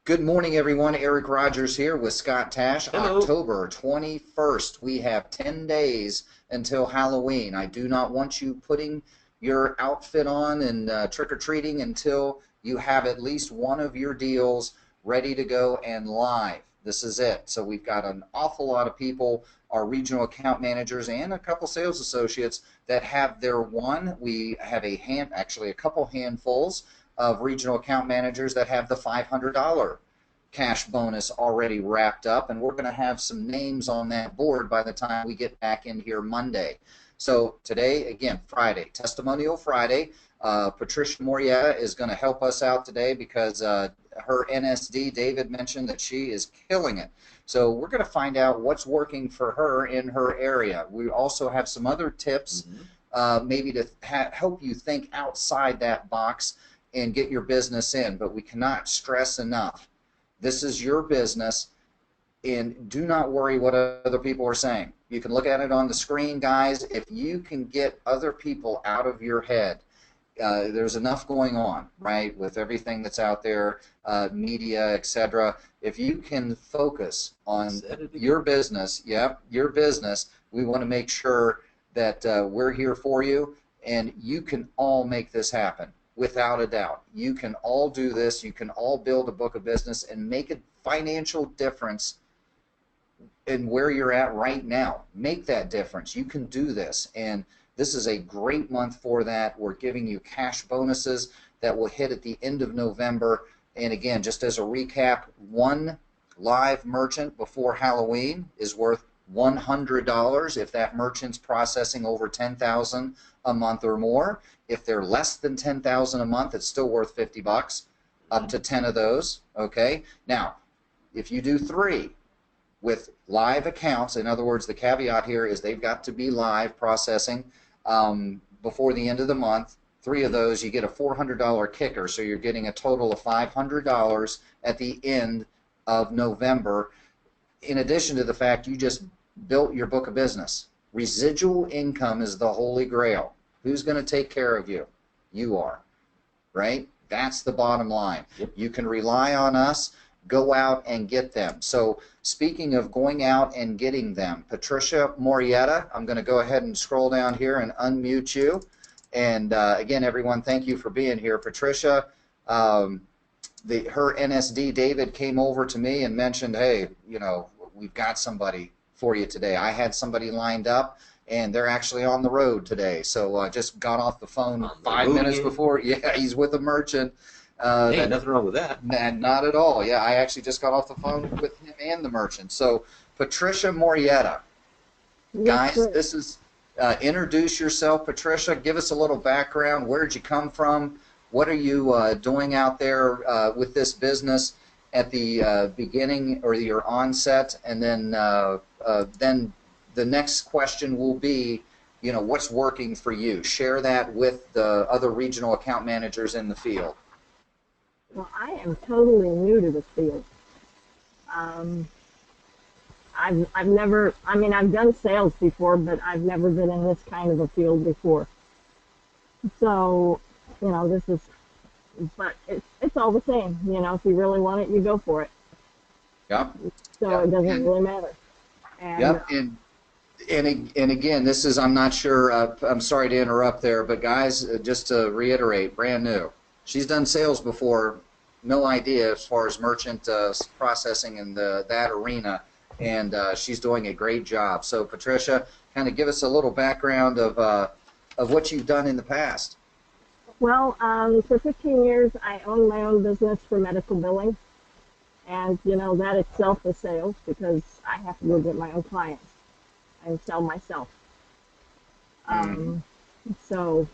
Good morning, everyone. Eric Rogers here with Scott Tash. Hello. October 21st. We have 10 days until Halloween. I do not want you putting your outfit on and trick-or-treating until you have at least one of your deals ready to go and live. This is it. So we've got an awful lot of people, our regional account managers and a couple sales associates that have their one. We have actually a couple handfuls of regional account managers that have the $500 cash bonus already wrapped up, and we're going to have some names on that board by the time we get back in here Monday. So today, again, Friday, Testimonial Friday. Patricia Morietta is going to help us out today because her NSD, David mentioned that she is killing it. So we're going to find out what's working for her in her area. We also have some other tips maybe to help you think outside that box and get your business in, but we cannot stress enough. This is your business, and do not worry what other people are saying. You can look at it on the screen, guys. If you can get other people out of your head, there's enough going on, right, with everything that's out there, media, etc. If you can focus on your business, your business, we want to make sure that we're here for you, and you can all make this happen. Without a doubt. You can all do this. You can all build a book of business and make a financial difference in where you're at right now. Make that difference. You can do this. And this is a great month for that. We're giving you cash bonuses that will hit at the end of November. And again, just as a recap, one live merchant before Halloween is worth $100 if that merchant's processing over $10,000 a month or more. If they're less than $10,000 a month, it's still worth $50, up to 10 of those. Okay. Now, if you do 3 with live accounts, in other words, the caveat here is they've got to be live processing before the end of the month. 3 of those, you get a $400 kicker, so you're getting a total of $500 at the end of November. In addition to the fact you just built your book of business. Residual income is the holy grail. Who's going to take care of you? You are, right? That's the bottom line. Yep. You can rely on us. Go out and get them. So speaking of going out and getting them, Patricia Morietta, I'm going to go ahead and scroll down here and unmute you. And again, everyone, thank you for being here. Patricia, her NSD, David, came over to me and mentioned, hey, you know, we've got somebody for you today. I had somebody lined up, and they're actually on the road today. So I just got off the phone 5 minutes before. Yeah, he's with a merchant. Hey, nothing wrong with that. Not at all. Yeah, I actually just got off the phone with him and the merchant. So Patricia Morietta, guys, this is introduce yourself, Patricia. Give us a little background. Where'd you come from? What are you doing out there with this business at the beginning or your onset? And then the next question will be, you know, what's working for you? Share that with the other regional account managers in the field. Well, I am totally new to this field. I've never, I mean, I've done sales before, but I've never been in this kind of a field before. So, you know, this is, but it's all the same. You know, if you really want it, you go for it. Yeah. So it doesn't really matter. And, yep. And again, this is, I'm not sure, I'm sorry to interrupt there, but guys, just to reiterate, brand new. She's done sales before, no idea as far as merchant processing in that arena, and she's doing a great job. So Patricia, kind of give us a little background of what you've done in the past. Well, for 15 years, I owned my own business for medical billing, and you know that itself is sales because I have to go get my own clients and sell myself. So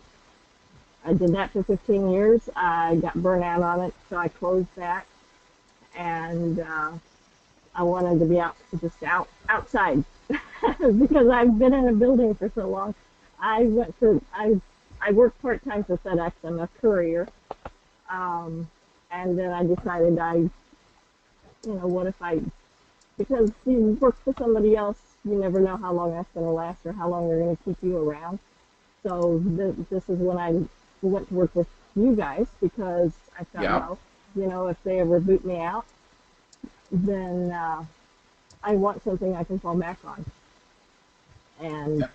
I did that for 15 years. I got burnt out on it, so I closed that, and I wanted to be outside because I've been in a building for so long. I worked part-time for FedEx. I'm a courier, and then I decided what if because you work for somebody else, you never know how long that's going to last or how long they're going to keep you around. So this is when I went to work with you guys because I thought, well, if they ever boot me out, then I want something I can fall back on. And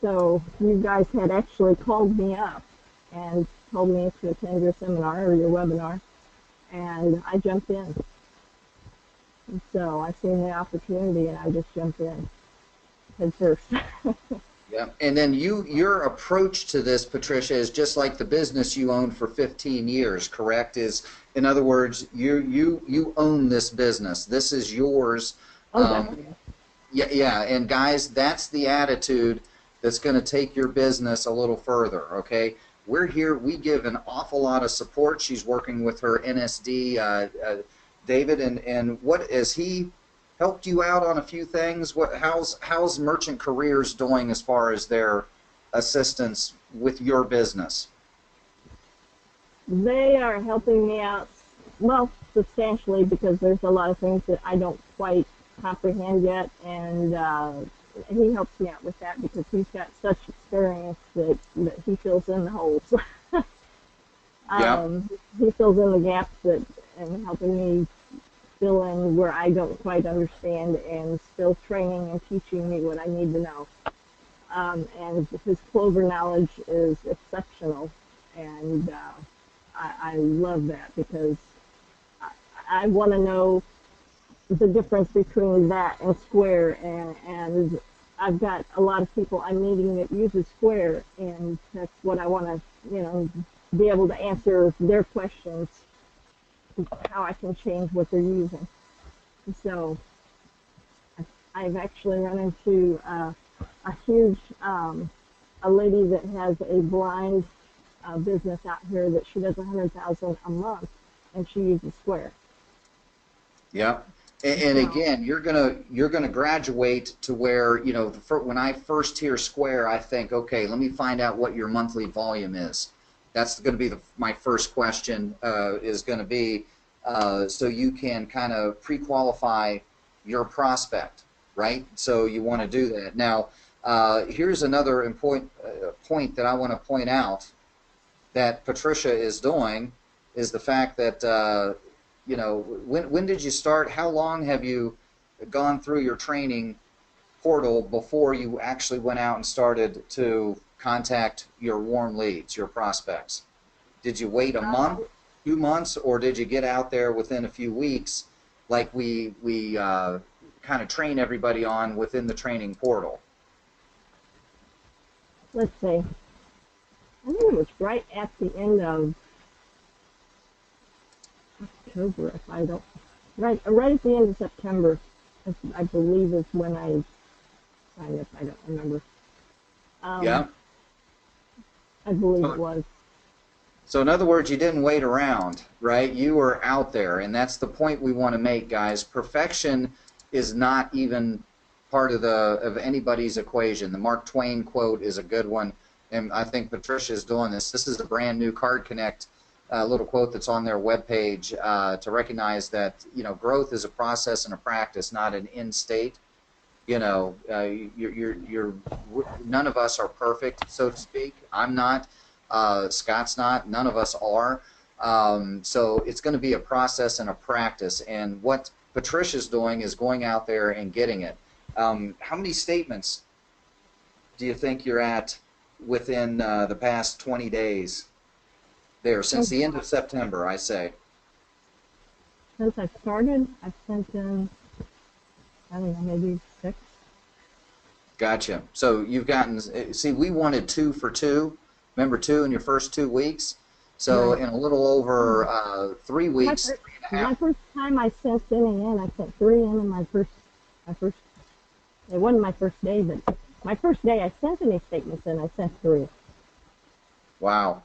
so you guys had actually called me up and told me to attend your seminar or your webinar, and I jumped in. And so I seen the opportunity and I just jumped in head first. Yeah, and then your approach to this, Patricia, is just like the business you owned for 15 years, correct? Is, in other words, you own this business. This is yours. Definitely. Yeah, and guys, that's the attitude that's going to take your business a little further, okay? We're here. We give an awful lot of support. She's working with her NSD, David, and what has he helped you out on a few things? How's Merchant Careers doing as far as their assistance with your business? They are helping me out, well, substantially, because there's a lot of things that I don't quite comprehend yet, and he helps me out with that because he's got such experience that he fills in the holes. He fills in the gaps and helping me fill in where I don't quite understand, and still training and teaching me what I need to know. And his clover knowledge is exceptional, and I love that because I want to know the difference between that and Square, and I've got a lot of people I'm meeting that uses Square, and that's what I want to, be able to answer their questions, how I can change what they're using. So I've actually run into a huge, a lady that has a blind business out here that she does $100,000 a month, and she uses Square. Yeah. And again, you're gonna graduate to where, when I first hear Square, I think, okay, let me find out what your monthly volume is. That's going to be my first question. Is going to be so you can kind of pre-qualify your prospect, right? So you want to do that. Now, here's another important point that I want to point out that Patricia is doing is the fact that. When did you start? How long have you gone through your training portal before you actually went out and started to contact your warm leads, your prospects? Did you wait a month, 2 months, or did you get out there within a few weeks like we kind of train everybody on within the training portal? Let's see. I think it was right at the end of October, if I don't, right at the end of September, I believe is when I signed up. I don't remember. Yeah. I believe it was. So in other words, you didn't wait around, right? You were out there, and that's the point we want to make, guys. Perfection is not even part of anybody's equation. The Mark Twain quote is a good one, and I think Patricia is doing this. This is a brand new Card Connect little quote that's on their webpage to recognize that growth is a process and a practice, not an end state. None of us are perfect, so to speak. I'm not. Scott's not. None of us are. So it's going to be a process and a practice. And what Patricia's doing is going out there and getting it. How many statements do you think you're at within the past 20 days? There, since the end of September, I say. Since I started, I've sent in, I don't know, maybe 6. Gotcha. So you've gotten, see, we wanted 2 for 2. Remember 2 in your first 2 weeks? So Right. in a little over 3 weeks, My first time I sent any in, I sent 3 in my first, it wasn't my first day, but my first day I sent any statements in, I sent 3. Wow.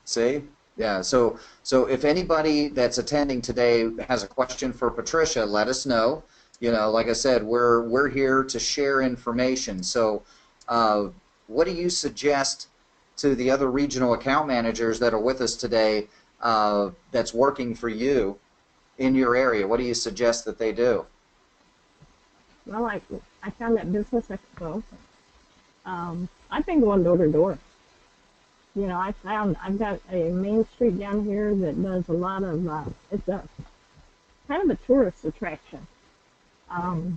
See? Yeah, so if anybody that's attending today has a question for Patricia, let us know. Like I said, we're here to share information. So what do you suggest to the other regional account managers that are with us today that's working for you in your area? What do you suggest that they do? Well, I found that Business Expo. I've been going door to door. I've got a main street down here that does a lot of, it's a kind of a tourist attraction.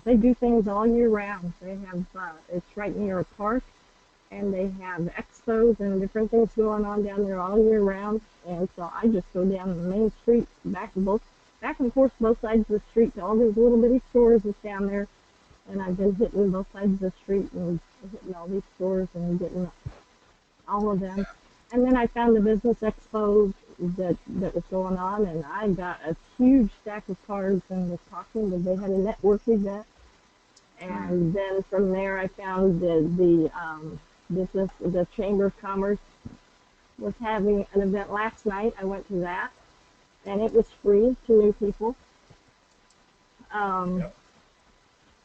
They do things all year round. They have it's right near a park, and they have expos and different things going on down there all year round. And so I just go down the main street, back and forth both sides of the street to all these little bitty stores that's down there. And I've been hitting both sides of the street and hitting all these stores and getting all of them. And then I found the business expo that was going on, and I got a huge stack of cards and was talking that they had a network event. And then from there, I found the Chamber of Commerce was having an event last night. I went to that, and it was free to new people. And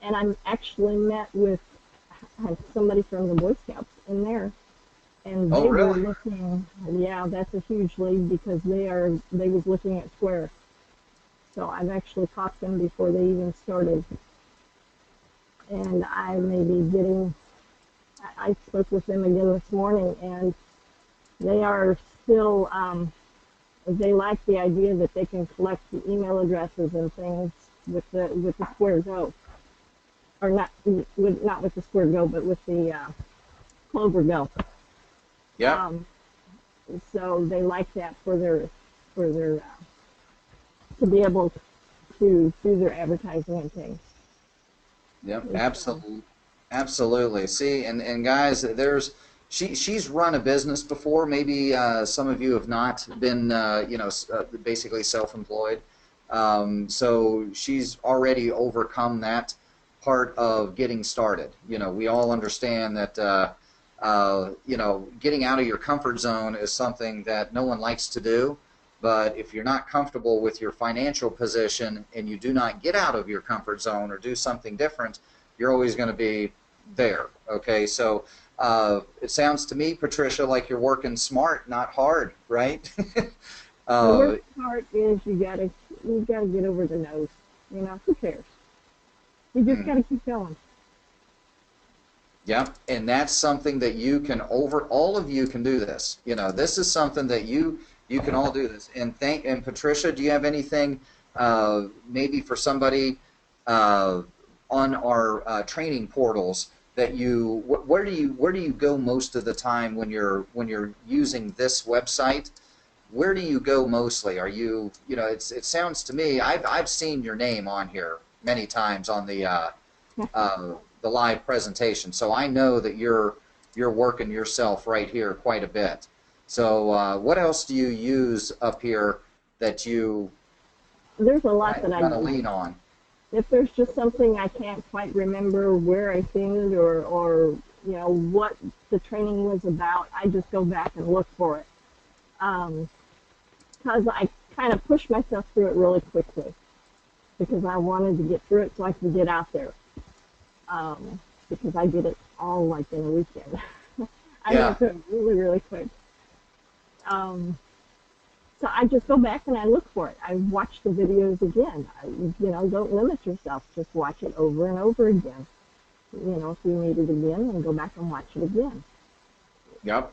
I actually met with somebody from the Boy Scouts in there. And they were looking, yeah, that's a huge lead because they was looking at Square. So I've actually caught them before they even started. And I spoke with them again this morning, and they are still, they like the idea that they can collect the email addresses and things with the Square Go. Or not with the Square Go, but with the Clover Go. Yeah. So they like that for their to be able to do their advertising and things. Yep, absolutely. See, and guys, she's run a business before. Maybe some of you have not been, basically self-employed. So she's already overcome that part of getting started. We all understand that. Getting out of your comfort zone is something that no one likes to do, but if you're not comfortable with your financial position and you do not get out of your comfort zone or do something different, you're always going to be there, okay? So it sounds to me, Patricia, like you're working smart, not hard, right? The worst part is you gotta get over the nose. Who cares? You just gotta keep going. Yeah, and that's something that you can all of you can do this. This is something that you can all do this. And Patricia, do you have anything maybe for somebody on our training portals that where do you go most of the time when you're using this website? Where do you go mostly? Are you it sounds to me I've seen your name on here many times on the live presentation, so I know that you're working yourself right here quite a bit. So what else do you use up here that there's a lot that I lean on? If there's just something I can't quite remember where I seen it or what the training was about, I just go back and look for it because I kind of pushed myself through it really quickly because I wanted to get through it so I could get out there. Because I did it all like in a weekend. I went through it really, really quick. So I just go back and I look for it. I watch the videos again. Don't limit yourself. Just watch it over and over again. If you need it again, then go back and watch it again. Yep.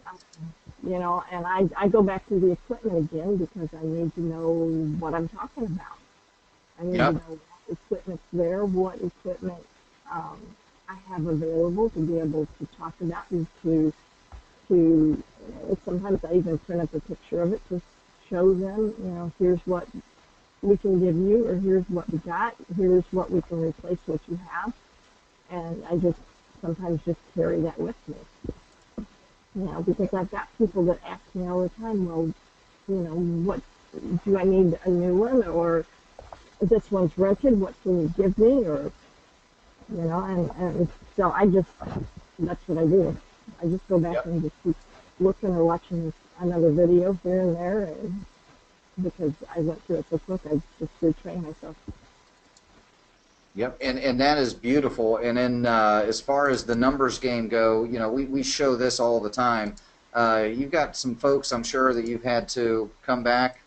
And I go back to the equipment again because I need to know what I'm talking about. I need to know what equipment's there, what equipment I have available to be able to talk about and to sometimes I even print up a picture of it to show them, here's what we can give you, or here's what we got, here's what we can replace what you have. And I just sometimes just carry that with me. Because I've got people that ask me all the time, well, what do I need a new one, or this one's rented, what can you give me, or and so that's what I do. I just go back and just keep looking or watching another video here and there, and because I went through it so quick, I just retrain myself. Yep, and that is beautiful. And then as far as the numbers game go, we show this all the time. You've got some folks, I'm sure, that you've had to come back,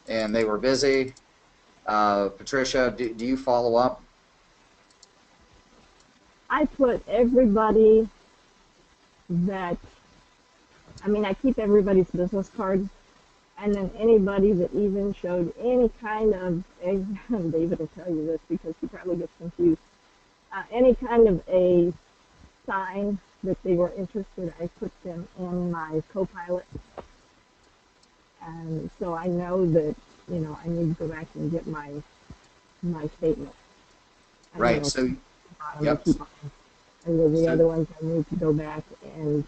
and they were busy. Patricia, do you follow up? I put everybody I keep everybody's business card, And then anybody that even showed any kind of, David will tell you this because he probably gets confused, any kind of a sign that they were interested, I put them in my co-pilot. And so I know that, I need to go back and get my statement. And, Right. So, yep. And then the other ones I need to go back and,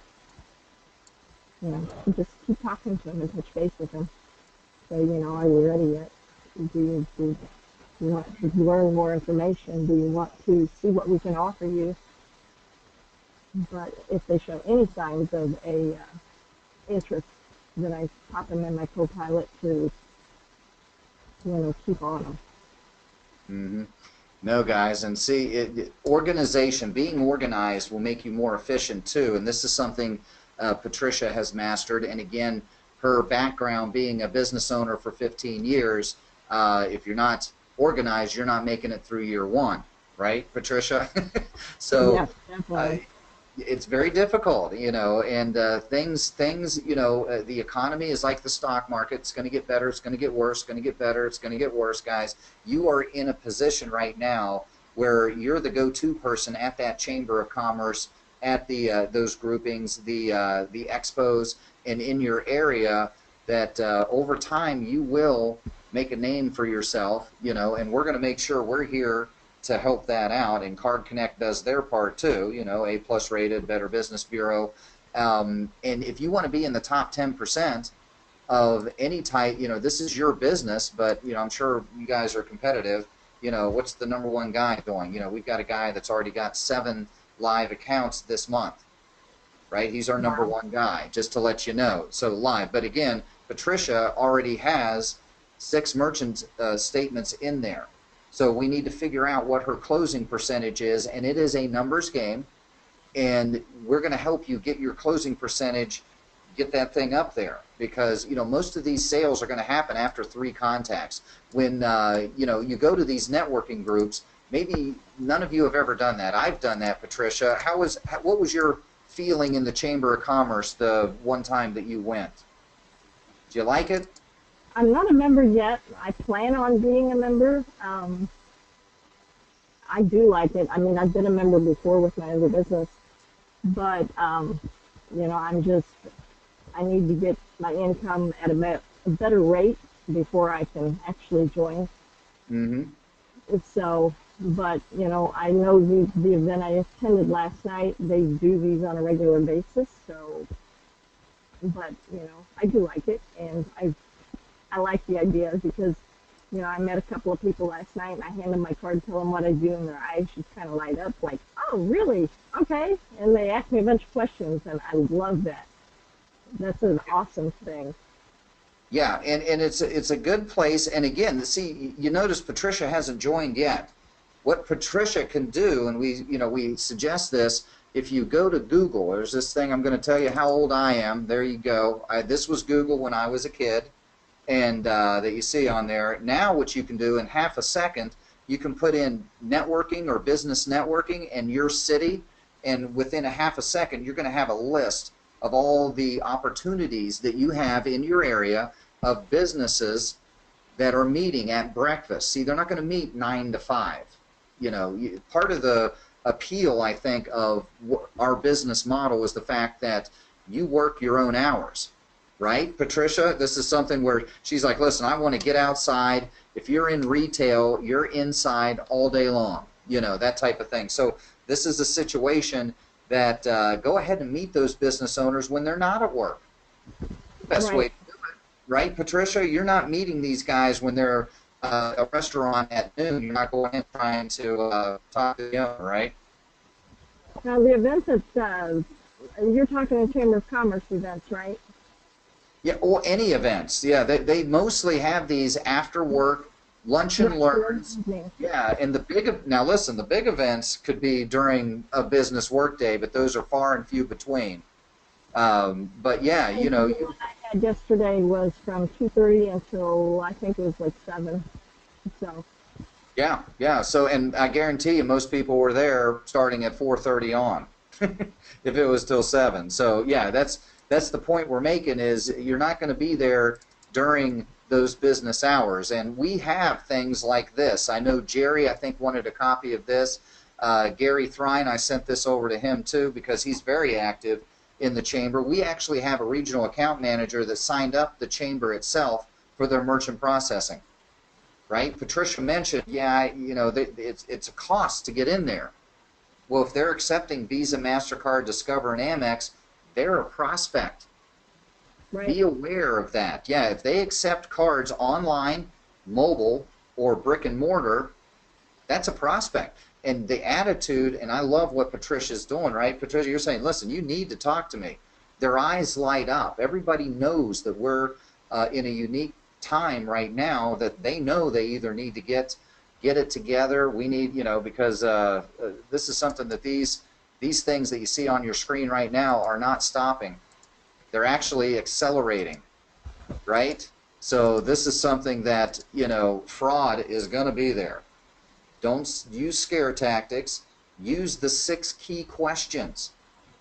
just keep talking to them and touch base with them. So, are you ready yet? Do you want to learn more information? Do you want to see what we can offer you? But if they show any signs of a interest, then I pop them in my co-pilot to, keep on them. Mm-hmm. No, guys, and see, organization, being organized will make you more efficient too, and this is something Patricia has mastered, and again, her background being a business owner for 15 years, if you're not organized, you're not making it through year one, right, Patricia? So yes, definitely. it's very difficult, and things, the economy is like the stock market. It's going to get better, it's going to get worse, it's going to get better, it's going to get worse, guys. You are in a position right now where you're the go-to person at that Chamber of Commerce, at the those groupings, the expos, and in your area, that over time you will make a name for yourself, and we're going to make sure we're here to help that out, and Card Connect does their part too, A+ rated, Better Business Bureau, and if you want to be in the top 10% of any type, this is your business, but I'm sure you guys are competitive. What's the #1 guy doing? We've got a guy that's already got 7 live accounts this month, right? He's our #1 guy, just to let you know. So live, but again, Patricia already has 6 merchant statements in there. So we need to figure out what her closing percentage is, and it is a numbers game, and we're going to help you get your closing percentage, get that thing up there, because most of these sales are going to happen after 3 contacts. When you go to these networking groups, maybe none of you have ever done that. I've done that, Patricia. What was your feeling in the Chamber of Commerce the one time that you went? Did you like it? I'm not a member yet. I plan on being a member. I do like it. I mean, I've been a member before with my other business, but I need to get my income at a better rate before I can actually join. Mm-hmm. So, but I know the event I attended last night, they do these on a regular basis. So, but I do like it, and I like the idea because, I met a couple of people last night, and I hand them my card, tell them what I do, and their eyes just kind of light up like, oh, really? Okay. And they ask me a bunch of questions, and I love that. That's an awesome thing. Yeah, and it's a good place. And again, see, you notice Patricia hasn't joined yet. What Patricia can do, and we suggest this, if you go to Google, there's this thing, I'm going to tell you how old I am. There you go. This was Google when I was a kid, and that you see on there. Now what you can do in half a second, you can put in networking or business networking in your city, and within a half a second, you're going to have a list of all the opportunities that you have in your area of businesses that are meeting at breakfast. See, they're not going to meet 9 to 5. Part of the appeal, I think, of our business model is the fact that you work your own hours. Right, Patricia? This is something where she's like, listen, I want to get outside. If you're in retail, you're inside all day long, that type of thing. So this is a situation that go ahead and meet those business owners when they're not at work. Best way to do it, right, Patricia? You're not meeting these guys when they're at a restaurant at noon. You're not going in trying to talk to the owner, right? Now, the events that you're talking the Chamber of Commerce events, right? Yeah, or any events. Yeah, they mostly have these after work lunch and learns. Yeah, and now listen, the big events could be during a business work day, but those are far and few between. But yeah, what I had yesterday was from 2:30 until I think it was like 7. So. Yeah. So, and I guarantee you, most people were there starting at 4:30 on, if it was till 7. So yeah, that's the point we're making, is you're not going to be there during those business hours. And we have things like this. I know Jerry, I think, wanted a copy of this. Gary Thrine, I sent this over to him too because he's very active in the chamber. We actually have a regional account manager that signed up the chamber itself for their merchant processing. Right? Patricia mentioned, yeah, you know, it's a cost to get in there. Well, if they're accepting Visa, MasterCard, Discover, and Amex, they're a prospect. Right. Be aware of that. Yeah, if they accept cards online, mobile, or brick and mortar, that's a prospect. And the attitude, and I love what Patricia's doing, right? Patricia, you're saying, listen, you need to talk to me. Their eyes light up. Everybody knows that we're in a unique time right now that they know they either need to get it together. We need, you know, because this is something that these things that you see on your screen right now are not stopping. They're actually accelerating, right? So this is something that, you know, fraud is going to be there. Don't use scare tactics. Use the 6 key questions.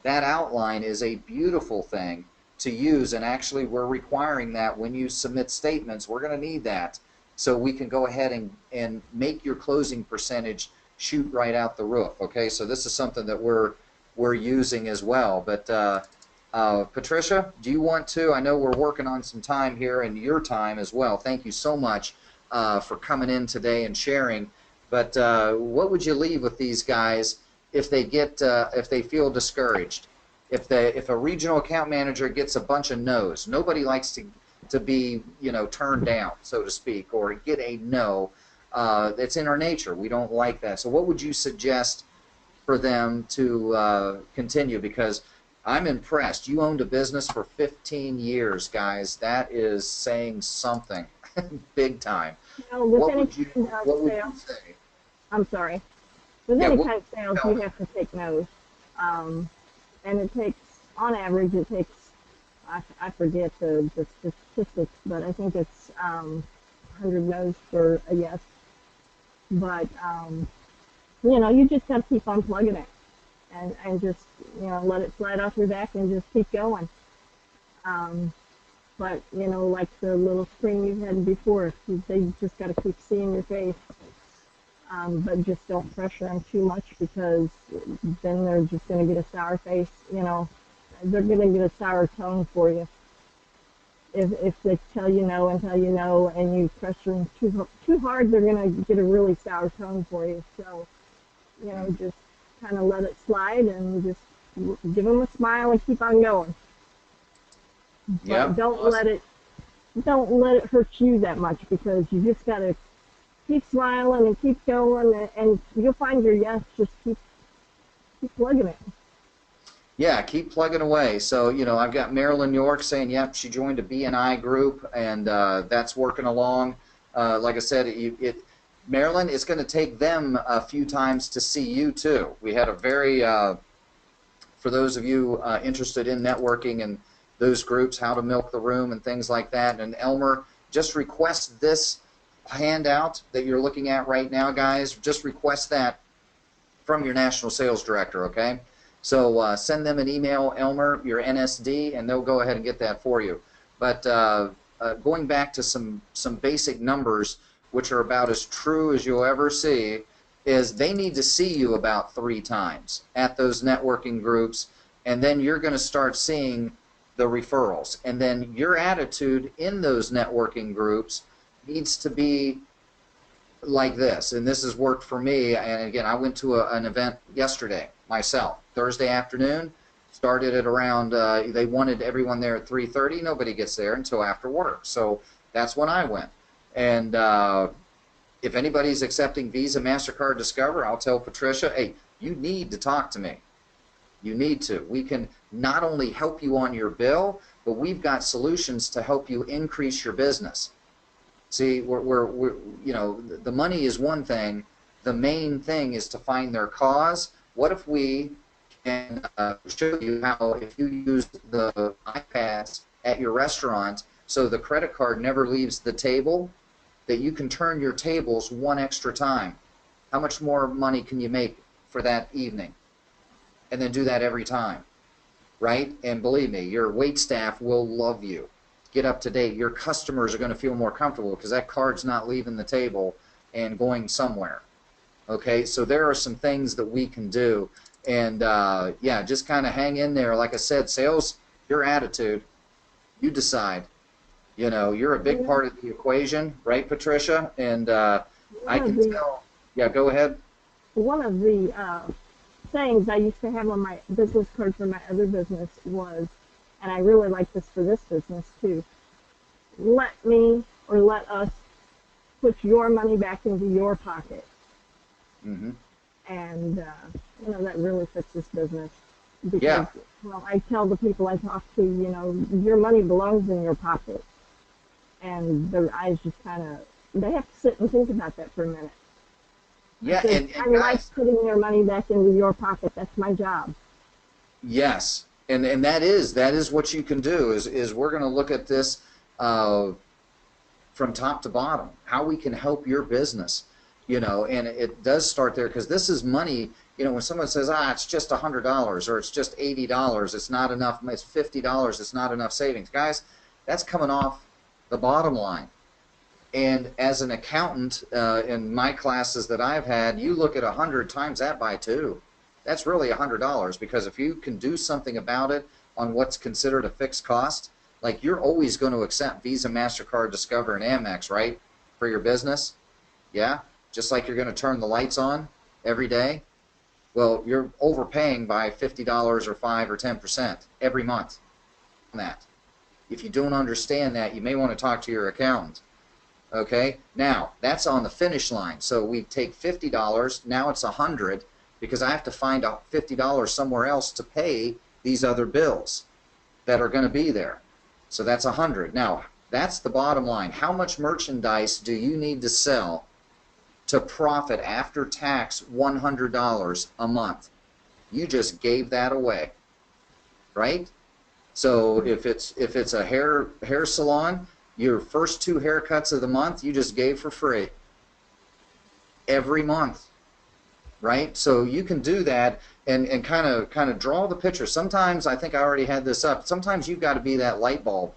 That outline is a beautiful thing to use, and actually we're requiring that when you submit statements. We're going to need that so we can go ahead and make your closing percentage shoot right out the roof. Okay, so this is something that we're using as well. But Patricia, do you want to? I know we're working on some time here and your time as well. Thank you so much for coming in today and sharing. But what would you leave with these guys if they feel discouraged? If a regional account manager gets a bunch of no's, nobody likes to be, you know, turned down, so to speak, or get a no. It's in our nature. We don't like that. So what would you suggest for them to continue? Because I'm impressed. You owned a business for 15 years, guys. That is saying something big time. You know, with What any would you say? I'm sorry. With Yeah, any what- kind of sales, you have to take no's. And it takes, on average, it takes, I forget the statistics, but I think it's 100 no's for a yes. But, you know, you just got to keep on plugging it and just, you know, let it slide off your back and just keep going. But, you know, like the little screen you had before, they just got to keep seeing your face. But just don't pressure them too much, because then they're just going to get a sour face, you know. They're going to get a sour tone for you. If they tell you no and you pressure them too hard, they're going to get a really sour tone for you. So, you know, just kind of let it slide and just give them a smile and keep on going. Yeah. But don't let it hurt you that much, because you just got to keep smiling and keep going, and you'll find your yes. Just keep plugging it. Yeah, keep plugging away. So, you know, I've got Marilyn York saying, yep, she joined a BNI group, and that's working along. Like I said, Marilyn, it's going to take them a few times to see you, too. We had a very, for those of you interested in networking and those groups, how to milk the room and things like that, and Elmer, just request this handout that you're looking at right now, guys. Just request that from your national sales director, okay? So send them an email, Elmer, your NSD, and they'll go ahead and get that for you. But going back to some basic numbers, which are about as true as you'll ever see, is they need to see you about 3 times at those networking groups, and then you're going to start seeing the referrals. And then your attitude in those networking groups needs to be like this, and this has worked for me. And again, I went to an event yesterday myself, Thursday afternoon, started at around, they wanted everyone there at 3:30. Nobody gets there until after work, so that's when I went. And if anybody's accepting Visa, MasterCard, Discover, I'll tell Patricia, hey, you need to talk to me. You need to. We can not only help you on your bill, but we've got solutions to help you increase your business. See, we're you know, the money is one thing. The main thing is to find their cause. What if we can show you how, if you use the iPads at your restaurant so the credit card never leaves the table, that you can turn your tables 1 extra time? How much more money can you make for that evening? And then do that every time, right? And believe me, your wait staff will love you. get up to date. Your customers are going to feel more comfortable because that card's not leaving the table and going somewhere. Okay, so there are some things that we can do. And yeah, just kind of hang in there. Like I said, sales, your attitude, you decide. You know, you're a big part of the equation, right, Patricia? And I can tell. Yeah, go ahead. One of the sayings I used to have on my business card for my other business was, and I really like this for this business too, let me or let us put your money back into your pocket. Mm-hmm. And, you know, that really fits this business. Because, yeah. Well, I tell the people I talk to, you know, your money belongs in your pocket. And their eyes just kind of, they have to sit and think about that for a minute. Yeah, and I like putting their money back into your pocket. That's my job. Yes, and that is what you can do. Is we're going to look at this from top to bottom, how we can help your business. You know, and it does start there because this is money. You know, when someone says, it's just $100 or it's just $80, it's not enough. It's $50, it's not enough savings, guys. That's coming off the bottom line. And as an accountant, in my classes that I've had, you look at 100 times that by 2. That's really $100, because if you can do something about it on what's considered a fixed cost, like you're always going to accept Visa, MasterCard, Discover, and Amex, right, for your business? Yeah? Just like you're going to turn the lights on every day. Well, you're overpaying by $50 or 5 or 10% every month on that. If you don't understand that, you may want to talk to your accountant. Okay, now that's on the finish line. So we take $50, now it's $100, because I have to find out $50 somewhere else to pay these other bills that are going to be there. So that's $100. Now that's the bottom line. How much merchandise do you need to sell to profit after tax $100 a month? You just gave that away, right? So if it's a hair salon, your first 2 haircuts of the month you just gave for free every month, right? So you can do that and kind of draw the picture. Sometimes, I think I already had this up, sometimes you've got to be that light bulb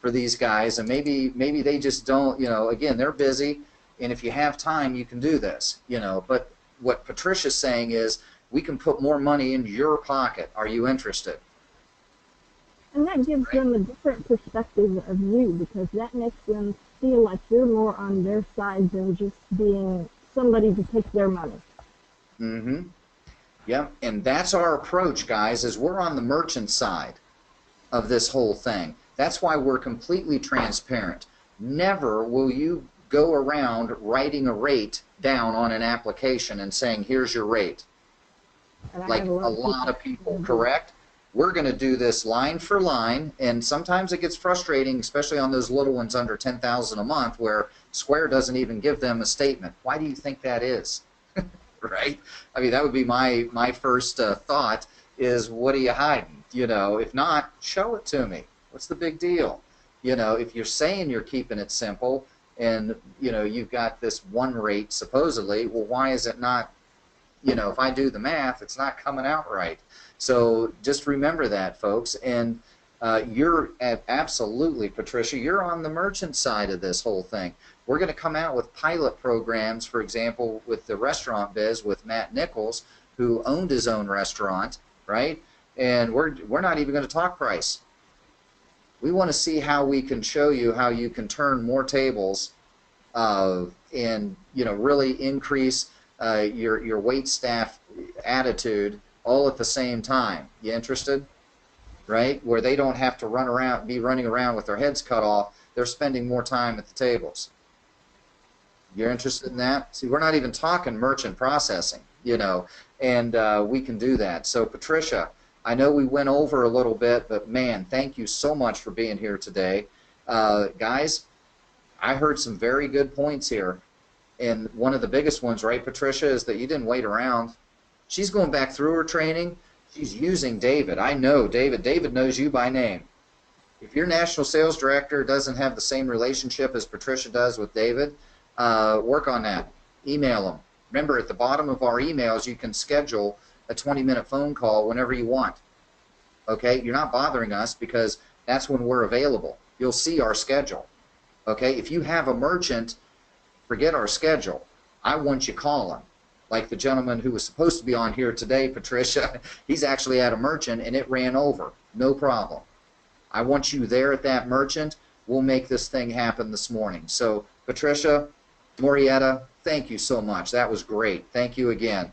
for these guys, and maybe they just don't, you know, again, they're busy, and if you have time you can do this, you know. But what Patricia's saying is we can put more money in your pocket. Are you interested? And that gives them a different perspective of you, because that makes them feel like you're more on their side than just being somebody to take their money. Mm-hmm. Yep, and that's our approach, guys, is we're on the merchant side of this whole thing. That's why we're completely transparent. Never will you go around writing a rate down on an application and saying, here's your rate. Like a lot of people, correct? We're going to do this line for line, and sometimes it gets frustrating, especially on those little ones under $10,000 a month, where Square doesn't even give them a statement. Why do you think that is? Right? I mean, that would be my first thought is, what are you hiding? You know, if not, show it to me. What's the big deal? You know, if you're saying you're keeping it simple and, you know, you've got this one rate supposedly, well, why is it not, you know, if I do the math, it's not coming out right. So just remember that, folks. And you're absolutely, Patricia, you're on the merchant side of this whole thing. We're going to come out with pilot programs, for example, with the restaurant biz with Matt Nichols, who owned his own restaurant, right? And we're not even going to talk price. We want to see how we can show you how you can turn more tables and, you know, really increase your wait staff attitude all at the same time. You interested? Right? Where they don't have to be running around with their heads cut off. They're spending more time at the tables. You're interested in that? See, we're not even talking merchant processing, you know, and we can do that. So, Patricia, I know we went over a little bit, but man, thank you so much for being here today. Guys, I heard some very good points here. And one of the biggest ones, right, Patricia, is that you didn't wait around. She's going back through her training. She's using David. I know David. David knows you by name. If your national sales director doesn't have the same relationship as Patricia does with David, work on that. Email him. Remember, at the bottom of our emails, you can schedule a 20-minute phone call whenever you want. Okay? You're not bothering us because that's when we're available. you'll see our schedule. Okay, if you have a merchant, forget our schedule. I want you calling. Like the gentleman who was supposed to be on here today, Patricia, he's actually at a merchant and it ran over. No problem. I want you there at that merchant. We'll make this thing happen this morning. So, Patricia, Morietta, thank you so much. That was great. Thank you again.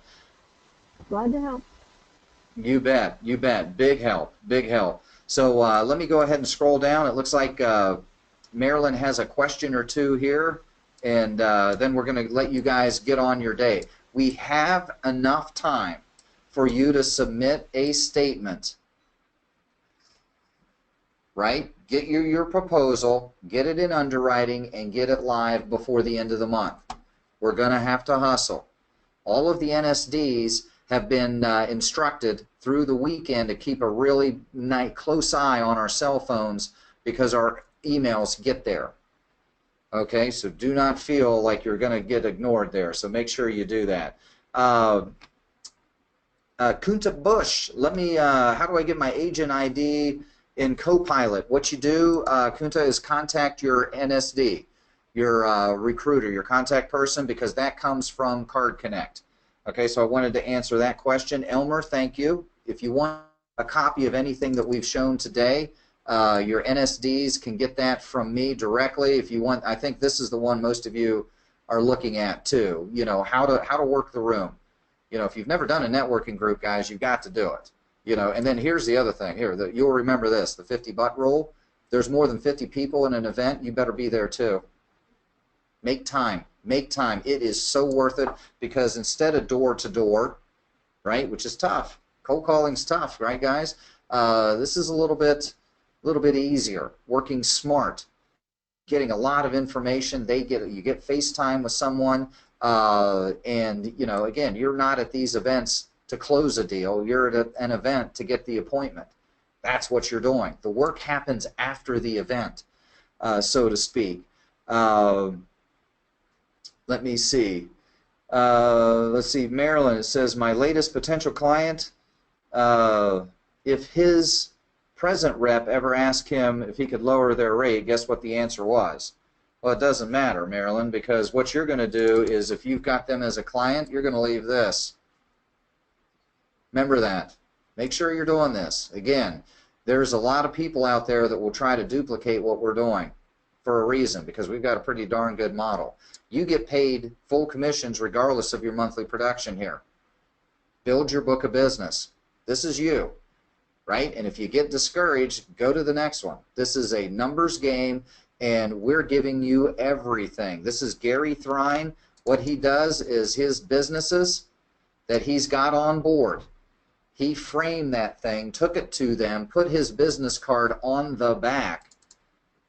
Glad to help. You bet. You bet. Big help. Big help. So let me go ahead and scroll down. It looks like Marilyn has a question or two here, and then we're going to let you guys get on your day. We have enough time for you to submit a statement, right? Get your proposal, get it in underwriting, and get it live before the end of the month. We're going to have to hustle. All of the NSDs have been instructed through the weekend to keep a really close eye on our cell phones because our emails get there. Okay, so do not feel like you're going to get ignored there, so make sure you do that. Kunta Bush, let me, how do I get my agent ID in Copilot? What you do, Kunta, is contact your NSD, your recruiter, your contact person, because that comes from Card Connect. Okay, so I wanted to answer that question. Elmer, thank you. If you want a copy of anything that we've shown today, your NSDs can get that from me directly. If you want, I think this is the one most of you are looking at too. You know, how to work the room. You know, if you've never done a networking group, guys, you've got to do it. You know, and then here's the other thing. Here, you'll remember this: the 50-butt rule. There's more than 50 people in an event. You better be there too. Make time. Make time. It is so worth it because instead of door to door, right, which is tough. Cold calling's tough, right, guys? This is a little bit easier. Working smart, getting a lot of information. You get FaceTime with someone, and you know, again, you're not at these events to close a deal. You're at an event to get the appointment. That's what you're doing. The work happens after the event, so to speak. Let me see. Let's see. Marilyn, it says, my latest potential client, if his present rep ever asked him if he could lower their rate, guess what the answer was? Well, it doesn't matter, Marilyn, because what you're going to do is if you've got them as a client, you're going to leave this. Remember that. Make sure you're doing this. Again, there's a lot of people out there that will try to duplicate what we're doing for a reason, because we've got a pretty darn good model. You get paid full commissions regardless of your monthly production here. Build your book of business. This is you, right? And if you get discouraged, go to the next one. This is a numbers game, and we're giving you everything. This is Gary Thrine. What he does is his businesses that he's got on board, he framed that thing, took it to them, put his business card on the back,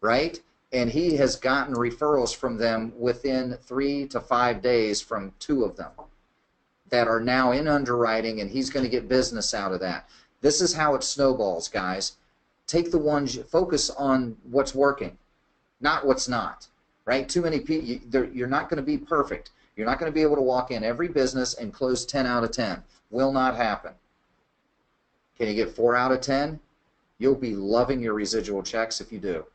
right? And he has gotten referrals from them within 3 to 5 days from 2 of them that are now in underwriting, and he's going to get business out of that. This is how it snowballs, guys. Take the ones, focus on what's working, not what's not, right? Too many people, you're not going to be perfect. You're not going to be able to walk in every business and close 10 out of 10. Will not happen. Can you get 4 out of 10? You'll be loving your residual checks if you do.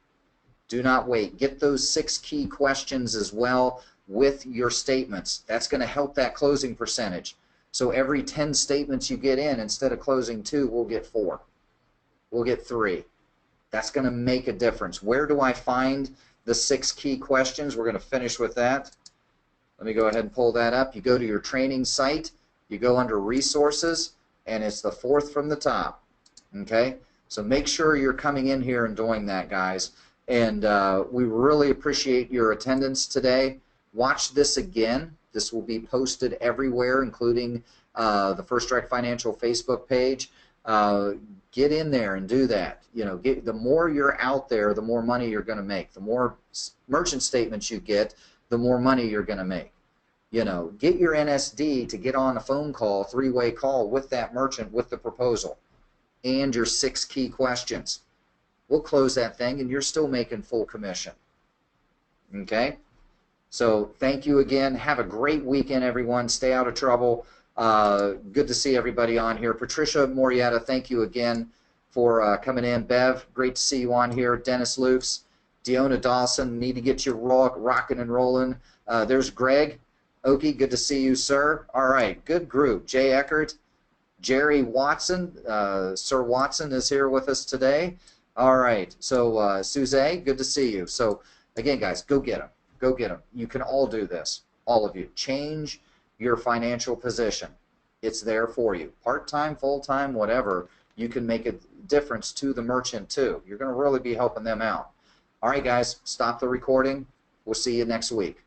Do not wait. Get those 6 key questions as well with your statements. That's going to help that closing percentage. So every 10 statements you get in, instead of closing 2, we'll get 4. We'll get 3. That's going to make a difference. Where do I find the 6 key questions? We're going to finish with that. Let me go ahead and pull that up. You go to your training site. You go under resources, and it's the 4th from the top. Okay? So make sure you're coming in here and doing that, guys. And we really appreciate your attendance today. Watch this again. This will be posted everywhere, including the First Direct Financial Facebook page. Get in there and do that. You know, the more you're out there, the more money you're going to make. The more merchant statements you get, the more money you're going to make. You know, get your NSD to get on a phone call, 3-way call with that merchant with the proposal and your 6 key questions. We'll close that thing, and you're still making full commission. Okay? So thank you again. Have a great weekend, everyone. Stay out of trouble. Good to see everybody on here. Patricia, Morietta, thank you again for coming in. Bev, great to see you on here. Dennis Lukes, Deona Dawson, need to get you rocking and rolling. There's Greg Okie, good to see you, sir. All right, good group. Jay Eckert, Jerry Watson, Sir Watson is here with us today. All right, so Suzanne, good to see you. So again, guys, go get them. Go get them. You can all do this, all of you. Change your financial position. It's there for you. Part-time, full-time, whatever, you can make a difference to the merchant too. You're going to really be helping them out. All right, guys, stop the recording. We'll see you next week.